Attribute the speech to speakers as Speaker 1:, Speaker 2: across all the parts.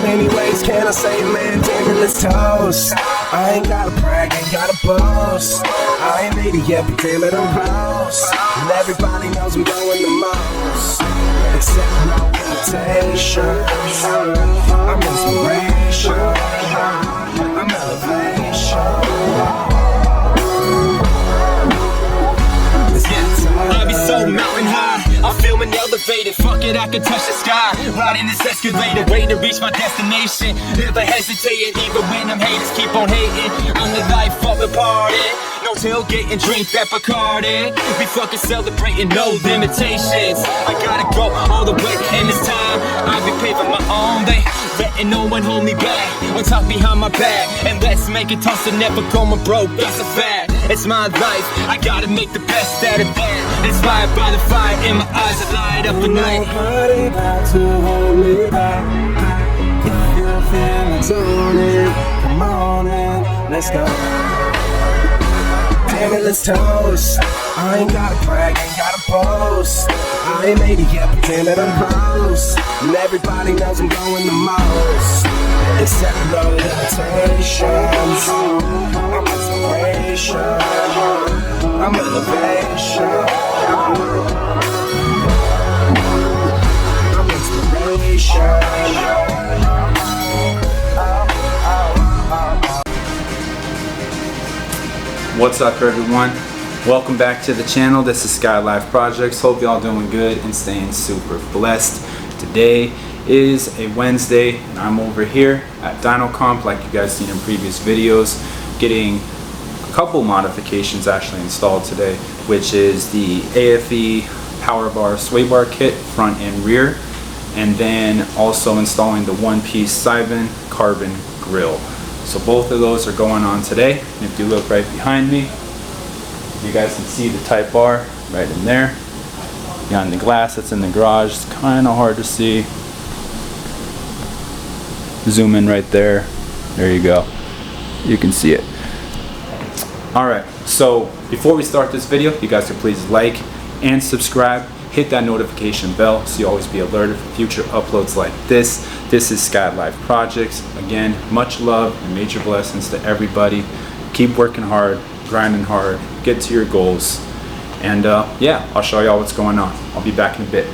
Speaker 1: many ways can I say, man, damn it, let's toast. I ain't gotta brag, ain't gotta boast. I ain't made it yet, but damn it, I'm close. And everybody knows I'm going the most. Except no imitation. I'm inspiration. I'm elevation.
Speaker 2: I be so mountain high, I feel an elevated. Fuck it, I can touch the sky. Riding this escalator, way to reach my destination. Never hesitating, even when them haters keep on hating. I'm the life of the party. No tailgating, drink that Bacardi. We fucking celebrating, no limitations. I gotta go all the way, and this time I'll be paving my own way, letting no one hold me back or talk behind my back. And let's make it toss and never going broke, that's a fact. It's my life, I gotta make the best out of that. Inspired by the fire in my eyes that light up at night.
Speaker 1: Nobody got to hold me back. If you're feeling zoned, come on in, let's go. Damn it, let's toast. I ain't gotta brag, ain't gotta boast. I ain't made it yet, but damn it, I'm close. And everybody knows I'm going the most. Except no limitations. I'm inspiration. I'm elevation. I'm inspiration.
Speaker 3: What's up, everyone? Welcome back to the channel. This is Skylyfe Projects. Hope y'all doing good and staying super blessed. Today is a Wednesday and I'm over here at Dyno Comp, like you guys seen in previous videos, getting a couple modifications actually installed today, which is the AFE power bar sway bar kit front and rear, and then also installing the one-piece Seibon carbon grill. So both of those are going on today. And if you look right behind me, you guys can see the Type R right in there. Behind the glass that's in the garage, it's kind of hard to see. Zoom in right there. There you go. You can see it. Alright, so before we start this video, you guys can please like and subscribe. Hit that notification bell so you always be alerted for future uploads like this. This is Skylyfe Projects. Again, much love and major blessings to everybody. Keep working hard, grinding hard, get to your goals. And yeah, I'll show y'all what's going on. I'll be back in a bit.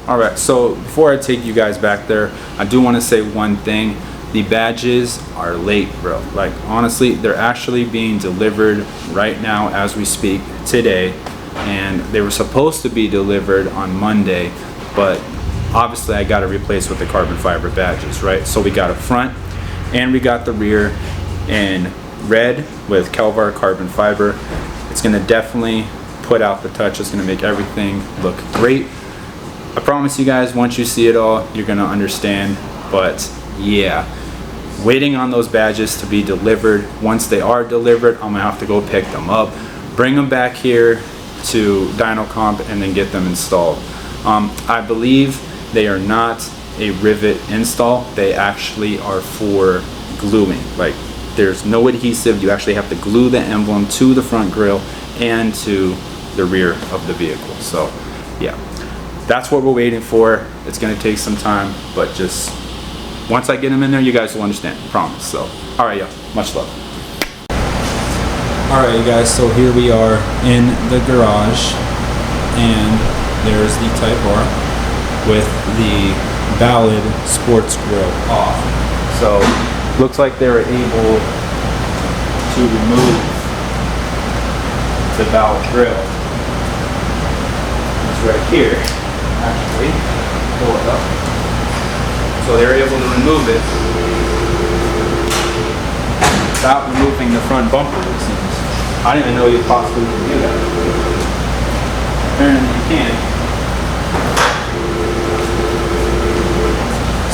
Speaker 3: Alright, so before I take you guys back there, I do want to say one thing. The badges are late, bro. Like, honestly, they're actually being delivered right now as we speak today. And they were supposed to be delivered on Monday, but obviously I got to replace with the carbon fiber badges, right? So we got a front and we got the rear in red with Calvar carbon fiber. It's going to definitely put out the touch. It's going to make everything look great. I promise you guys, once you see it all, you're going to understand. But yeah, waiting on those badges to be delivered. Once they are delivered, I'm going to have to go pick them up, bring them back here to Dyno Comp, and then get them installed. I believe they are not a rivet install. They actually are for gluing. Like, there's no adhesive. You actually have to glue the emblem to the front grille and to the rear of the vehicle. So yeah, that's what we're waiting for. It's gonna take some time, but just once I get them in there, you guys will understand, I promise. So all right, y'all, much love. Alright, you guys, so here we are in the garage, and there's the Type R with the Ballad sports grill off. So looks like they were able to remove the Ballad grill. It's right here, actually. Pull it up. So they were able to remove it without removing the front bumper, it seems. I didn't even know you possibly could do that. Apparently you can.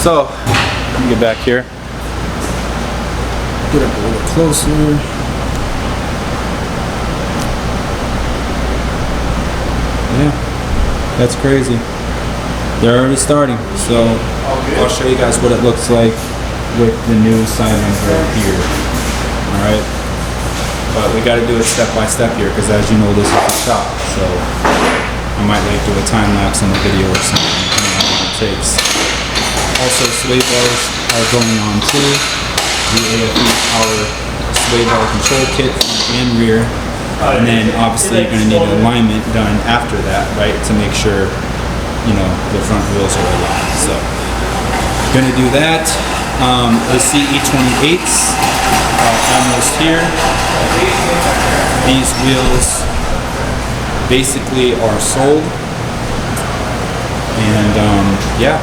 Speaker 3: So, let me get back here. Get up a little closer. Yeah, that's crazy. They're already starting. So, I'll show you guys what it looks like with the new Seibon right here. Alright. But we got to do it step by step here, because as you know, this is a shop. So I might like do a time lapse on the video or something, depending on what it takes. Also, sway bars are going on too. The AFE Power sway bar control kit, front and rear. And then obviously you're going to need an alignment done after that, right, to make sure, you know, the front wheels are aligned. So, going to do that. The CE28s are almost here. These wheels basically are sold. And yeah,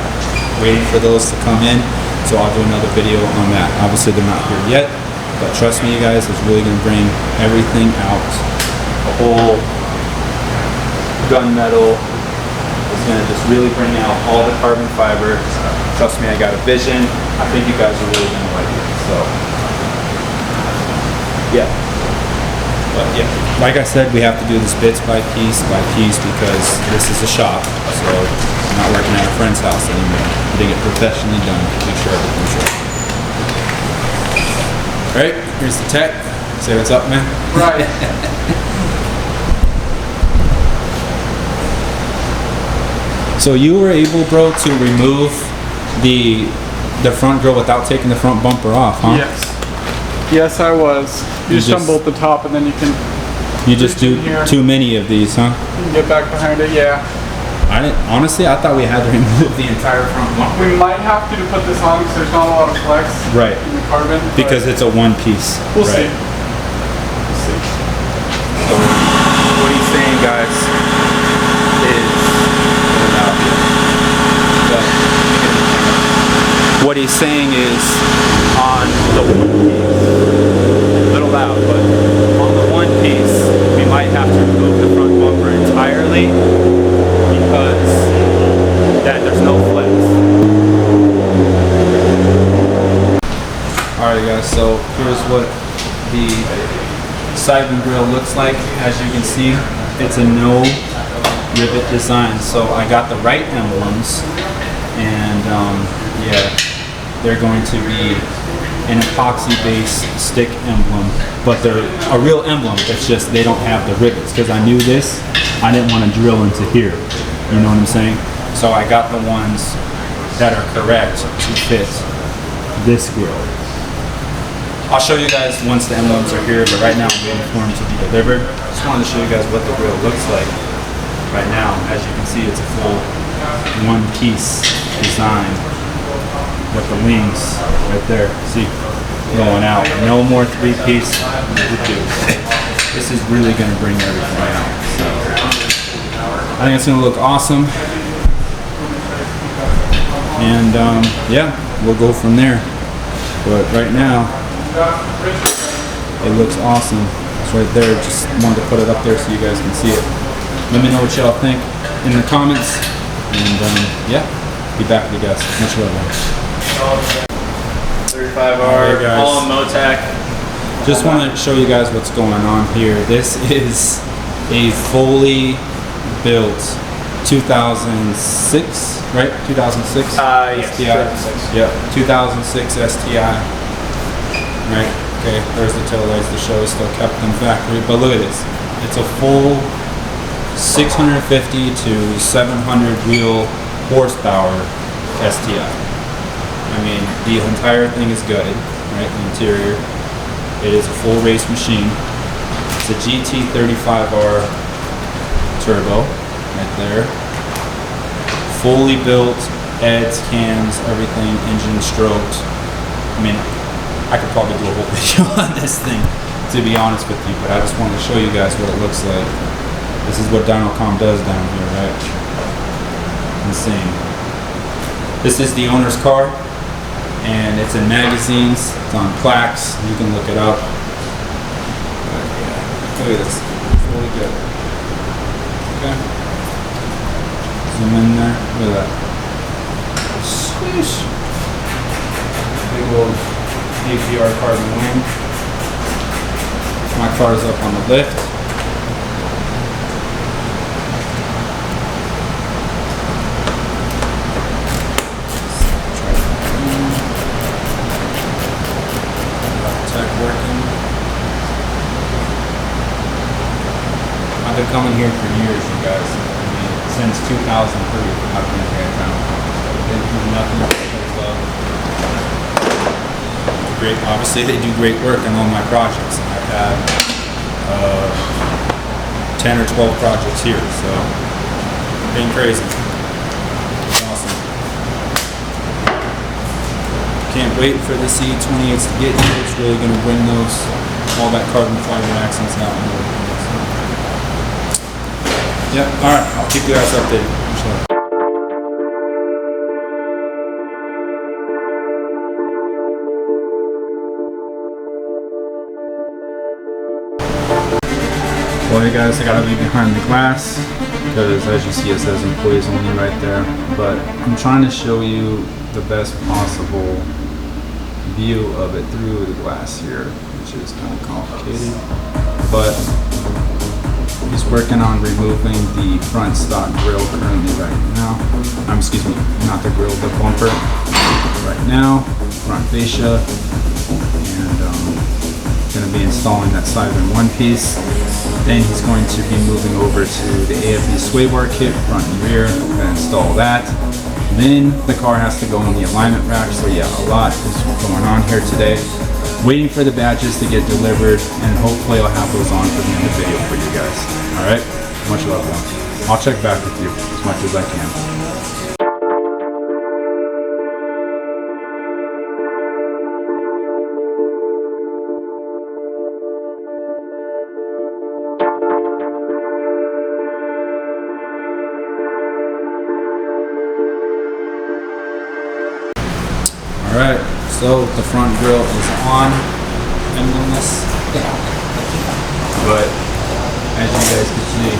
Speaker 3: waiting for those to come in. So I'll do another video on that. Obviously they're not here yet. But trust me, you guys, it's really going to bring everything out. The whole gunmetal is going to just really bring out all the carbon fiber. Trust me, I got a vision. I think you guys are really going to like it. So, yeah. But yeah, like I said, we have to do this bits by piece because this is a shop. So I'm not working at a friend's house anymore. Getting it professionally done. Make sure everything's right. Right, here's the tech. Say what's up, man.
Speaker 4: Right.
Speaker 3: So you were able, bro, to remove the front grille without taking the front bumper off, huh?
Speaker 4: Yes. Yes, I was. You just unbolt the top and then you can.
Speaker 3: You just do too many of these, huh?
Speaker 4: You can get back behind it, yeah.
Speaker 3: I didn't, honestly, I thought we had to remove the entire front bumper.
Speaker 4: We might have to put this on because there's not a lot of flex
Speaker 3: Right.
Speaker 4: in the carbon.
Speaker 3: Because it's a one piece.
Speaker 4: We'll
Speaker 3: right.
Speaker 4: see. We'll see.
Speaker 3: So what he's saying, guys, is what he's saying is on the one piece, a little loud, but on the one piece, we might have to remove the front bumper entirely because that there's no flex. Alright guys, so here's what the Seibon grill looks like. As you can see, it's a no rivet design. So I got the right emblems and yeah, they're going to be an epoxy based stick emblem, but they're a real emblem. It's just they don't have the rivets because I knew this. I didn't want to drill into here. You know what I'm saying? So I got the ones that are correct to fit this grill. I'll show you guys once the emblems are here, but right now I'm waiting for them to be delivered. Just wanted to show you guys what the grill looks like right now. As you can see, it's a full one-piece design with the wings right there. See, going out. No more three-piece. This is really going to bring everything out. So I think it's going to look awesome. And yeah, we'll go from there. But right now, it looks awesome. It's right there. Just wanted to put it up there so you guys can see it. Let me know what y'all think in the comments. And yeah, be back with you guys. Much love, man.
Speaker 5: 35R,
Speaker 3: guys.
Speaker 5: all in Motac.
Speaker 3: Just want to show you guys what's going on here. This is a fully built 2006, right? 2006
Speaker 5: Yes,
Speaker 3: STI.
Speaker 5: 2006.
Speaker 3: Yep, 2006 STI. Right. Okay. There's the tail lights to show it's still kept in factory. But look at this. It's a full 650 to 700 wheel horsepower STI. I mean, the entire thing is gutted, right? The interior. It is a full race machine. It's a GT35R turbo, right there. Fully built, heads, cams, everything, engine stroked. I mean, I could probably do a whole video on this thing, to be honest with you, but I just wanted to show you guys what it looks like. This is what Dynocom does down here, right? Insane. This is the owner's car. And it's in magazines, it's on plaques, you can look it up. But yeah, look at this, it's really good. Okay. Zoom in there, look at that. Swish. Big old APR carbon wing. My car is up on the lift. Working. I've been coming here for years, you guys. I mean, since 2003, I've been here at CANON. I've been through nothing but Great. Obviously, they do great work on all my projects. And I've had 10 or 12 projects here, so being crazy. It's awesome. Can't wait for the C28s to get here. It's really going to bring all that carbon fiber accents out. Yep. All right. I'll keep you guys updated. Sure. Well, hey guys, I gotta leave behind the glass because, as you see, it says employees only right there. But I'm trying to show you the best possible view of it through the glass here, which is kind of complicated. But he's working on removing the front stock grille currently right now. Excuse me, not the grille, the bumper right now, front fascia, and going to be installing that Seibon one piece. Then he's going to be moving over to the AFE sway bar kit, front and rear, and install that. Then the car has to go on the alignment rack. So yeah, a lot is going on here today. Waiting for the badges to get delivered, and hopefully I'll have those on for the end of the video for you guys. All right, much love, y'all. I'll check back with you as much as I can. Alright, so the front grille is on, emblemless, but as you guys can see,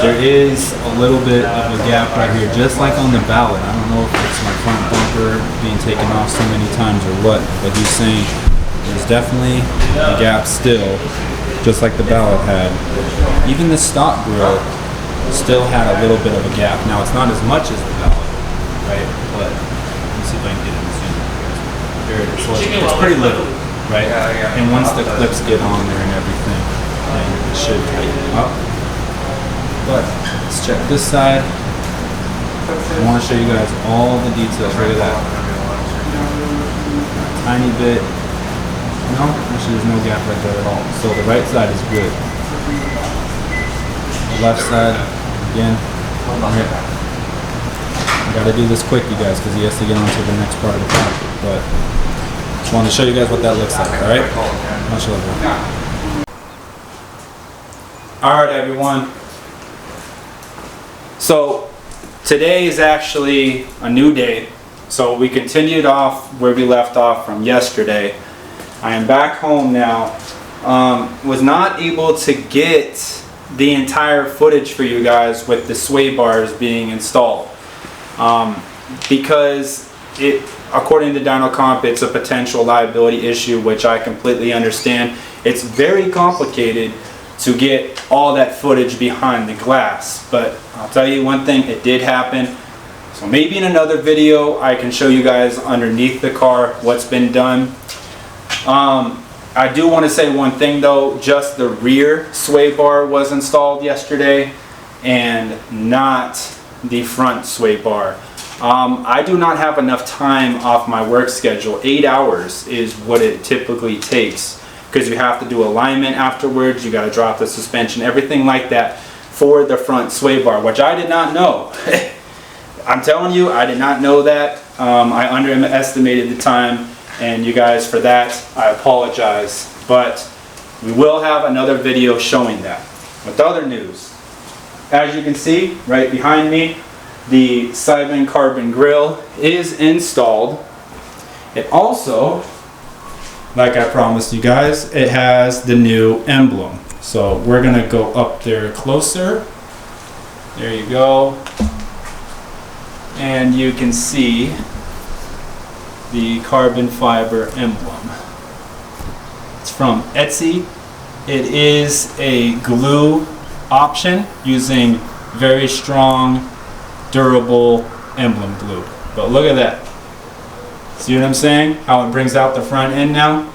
Speaker 3: there is a little bit of a gap right here, just like on the ballot. I don't know if it's my front bumper being taken off so many times or what, but he's saying there's definitely a gap still, just like the ballot had. Even the stock grille still had a little bit of a gap. Now it's not as much as the ballot, right? But see if I can get it soon. Here it is. So it's pretty little, right? And once the clips get on there and everything, then it should tighten up. But let's check this side. I want to show you guys all the details. Look at that. A tiny bit. No, actually there's no gap right there at all. So the right side is good. The left side, again, right. Got to do this quick, you guys, because he has to get on to the next part of the project. But just wanted to show you guys what that looks like. All right, much love. All right, everyone. So today is actually a new day. So we continued off where we left off from yesterday. I am back home now. Was not able to get the entire footage for you guys with the sway bars being installed. Because according to Dyno Comp, it's a potential liability issue, which I completely understand. It's very complicated to get all that footage behind the glass, but I'll tell you one thing, it did happen. So maybe in another video I can show you guys underneath the car what's been done. I do want to say one thing though, just the rear sway bar was installed yesterday and not the front sway bar. I do not have enough time off my work schedule. 8 hours is what it typically takes, because you have to do alignment afterwards, you got to drop the suspension, everything like that for the front sway bar, which I did not know. I'm telling you, I did not know that. I underestimated the time, and you guys, for that I apologize, but we will have another video showing that. With other news, as you can see right behind me, the Seibon carbon grille is installed. It also, like I promised you guys, it has the new emblem. So we're gonna go up there closer. There you go. And you can see the carbon fiber emblem. It's from Etsy. It is a glue option using very strong, durable emblem glue. But look at that. See what I'm saying? How it brings out the front end now?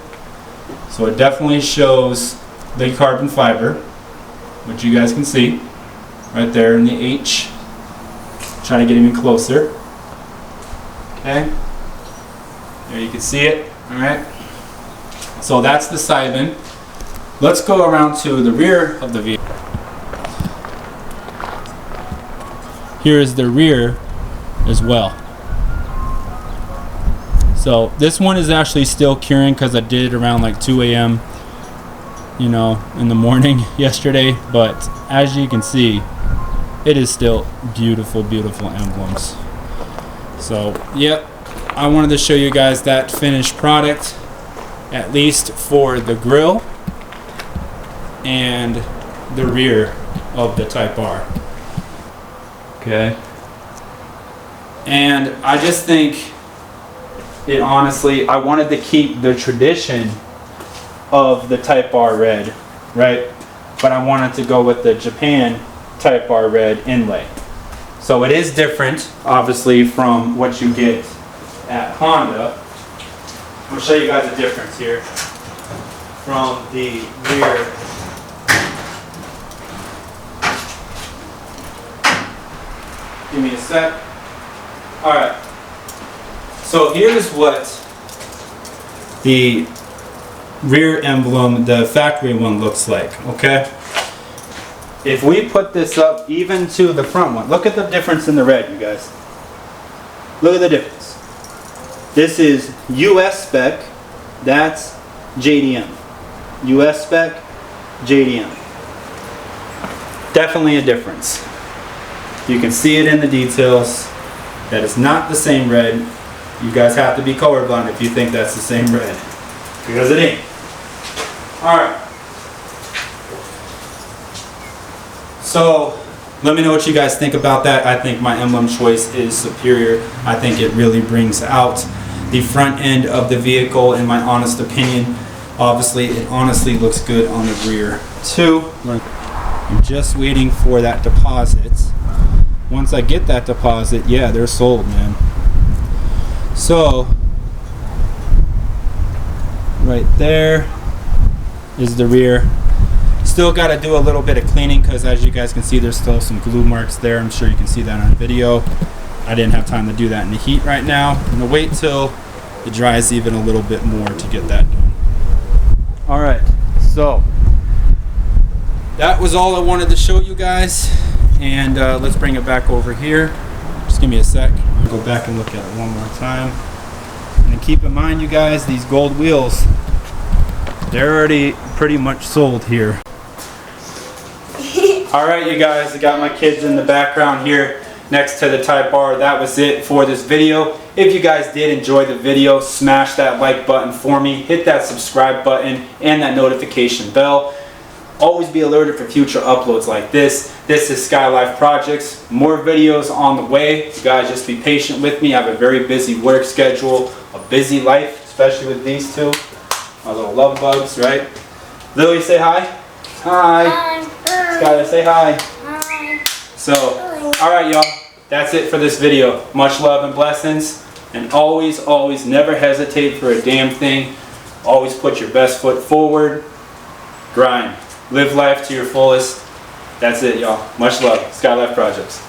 Speaker 3: So it definitely shows the carbon fiber, which you guys can see right there in the H. Trying to get even closer. Okay, there you can see it. All right, so that's the Seibon. Let's go around to the rear of the vehicle. Here is the rear as well. So this one is actually still curing because I did it around like 2 a.m. you know, in the morning yesterday, but as you can see, it is still beautiful, beautiful emblems. So yep, I wanted to show you guys that finished product, at least for the grille and the rear of the Type R. Okay, and I just think it honestly, I wanted to keep the tradition of the Type R red, right? But I wanted to go with the Japan Type R red inlay. So it is different, obviously, from what you get at Honda. I'll show you guys the difference here from the rear. Give me a sec. All right. So here's what the rear emblem, the factory one, looks like. Okay. If we put this up even to the front one, look at the difference in the red, you guys. Look at the difference. This is US spec. That's JDM. US spec, JDM. Definitely a difference. You can see it in the details. That is not the same red. You guys have to be colorblind if you think that's the same red, because it ain't. Alright. So, let me know what you guys think about that. I think my emblem choice is superior. I think it really brings out the front end of the vehicle, in my honest opinion. Obviously, it honestly looks good on the rear too. I'm just waiting for that deposit. Once I get that deposit, yeah, they're sold, man. So, right there is the rear. Still got to do a little bit of cleaning because, as you guys can see, there's still some glue marks there. I'm sure you can see that on video. I didn't have time to do that in the heat right now. I'm going to wait till it dries even a little bit more to get that done. Alright, so that was all I wanted to show you guys. And let's bring it back over here. Just give me a sec. I'll go back and look at it one more time. And keep in mind, you guys, these gold wheels, they're already pretty much sold here. Alright, you guys, I got my kids in the background here next to the Type R. That was it for this video. If you guys did enjoy the video, smash that like button for me. Hit that subscribe button and that notification bell. Always be alerted for future uploads like this. This is Skylyfe Projects. More videos on the way. You guys just be patient with me. I have a very busy work schedule, a busy life, especially with these two. My little love bugs, right? Lily, say hi. Hi.
Speaker 6: Hi.
Speaker 3: Skylar, say hi.
Speaker 6: Hi.
Speaker 3: So, alright y'all. That's it for this video. Much love and blessings. And always, always never hesitate for a damn thing. Always put your best foot forward. Grind. Live life to your fullest. That's it, y'all. Much love. Skylyfe Projects.